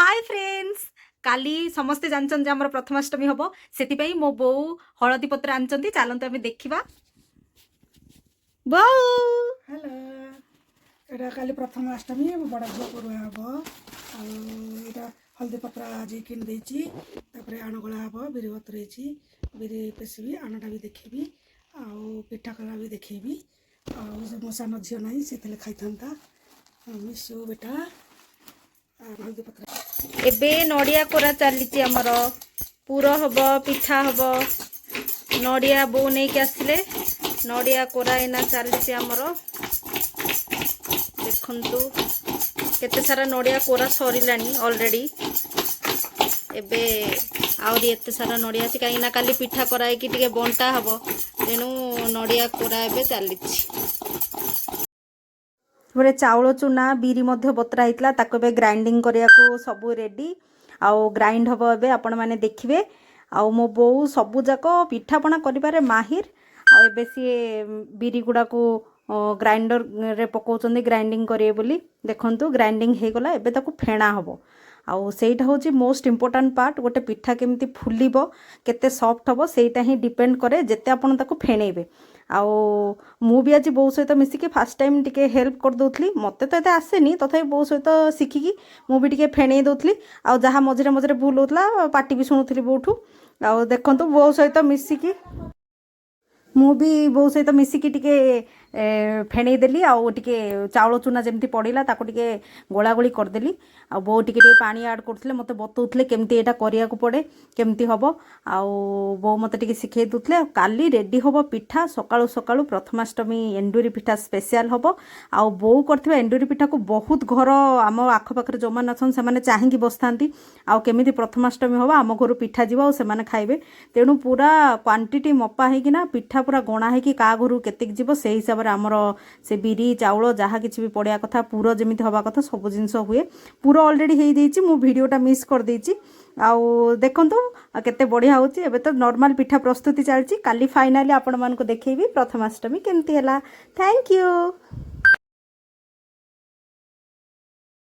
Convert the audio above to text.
Hi friends काली समस्ते जानछन जे हमर प्रथमाष्टमी हबो सेति पई मो बो हळदी पत्र आनचंती चालंतु आमे देखिबा। बो हेलो एटा काली प्रथमाष्टमी बड़ा झील को रुआ हम यहाँ हल्दी पत्र आज किन देची आणगला हम बिरी बतुरई बिरी पेसबी आणटा भी देखी पिठा कला भी देखी मो सान झील ना से खाई था मिसु बेटा हल्दी पत्र एबे नडिया कोरा चलीची हमर पूरा हबो पिठा हबो नडिया बो नै के आसले नडिया कोरा एना चलीची हमर देखंतु केते सारा नडिया कोरा सरीलानी ऑलरेडी एबे आउरी एते सारा नडिया छी काईना काली पिठा कराई कि टिके बंटा हबो तेनु नडिया कोरा एबे चलीची बोले चाउल चूना बीरी मध्य बतरा हितला ताको बे ग्राइंडिंग करिया को सब रेडी आउ ग्राइंड हबो एबे आपण माने देखिबे आउ मो बो सब जाको पिठा पना करिबारे माहिर आ एबे सी बीरी गुडा को ग्राइंडर रे पकोचंदी ग्राइंडिंग करिए बोली देखंतु ग्राइंडिंग हे गला एबे ताको फेणा हबो आउ सेटा होची मोस्ट इंपोर्टेंट पार्ट गोटे पिठा केमती फुलिबो केते सॉफ्ट हबो सेटा ही डिपेंड करे जेते आपण ताको फेणेबे आउ मु भी आज बो सहित मिसिकी फास्ट टाइम टिके हेल्प कर दोथली मते तो एते आसेनी तथापि बो सहित शिखिकी मु भी टिके फेणेई दोथली आउ जहा मझरे मझरे भूल होतला पार्टी भी सुनुथली बोठू आउ देखंतु बो सहित मिसिकी मु भी बो सहित मिसिकी टिके फेणेई देली आउ टिके चाउल चूना जेमती पड़िला ताको टिके गोला गोली कर देली आ बो टिके टिके पानी ऐड करथले मते बतौथले केमती एटा करिया को पड़े केमती हबो आउ बो मते टिके सिखै दुथले काली रेडी हबो पिठा सकाळु सकाळु प्रथमाष्टमी एंडुरी पिठा स्पेशल हबो आउ बो करथबा एंडुरी पिठा को बहुत घर आम आख पाखरे जो मान अछन से माने चाहिकी बसथांती आउ केमिति प्रथमाष्टमी हबो आम घर पिठा जीवा से माने खाइबे तेणु पूरा क्वांटिटी मपा है कि ना पिठा पूरा गणा है कि का घर केतिक जीवो से हिसाब आमर से बिरी चाउल जहाँ किसी भी पड़िया कथा पूरा जमी हवा कथा सब जिनस हुए पूरा ऑलरेडी हो जाइए मु वीडियोटा मिस कर देछि आउ देखंतु केते बढ़िया होची एबे तो नॉर्मल पिठा प्रस्तुति चलची काली फाइनली आपण मान को देखैबी प्रथमाष्टमी केमती हला थैंक यू।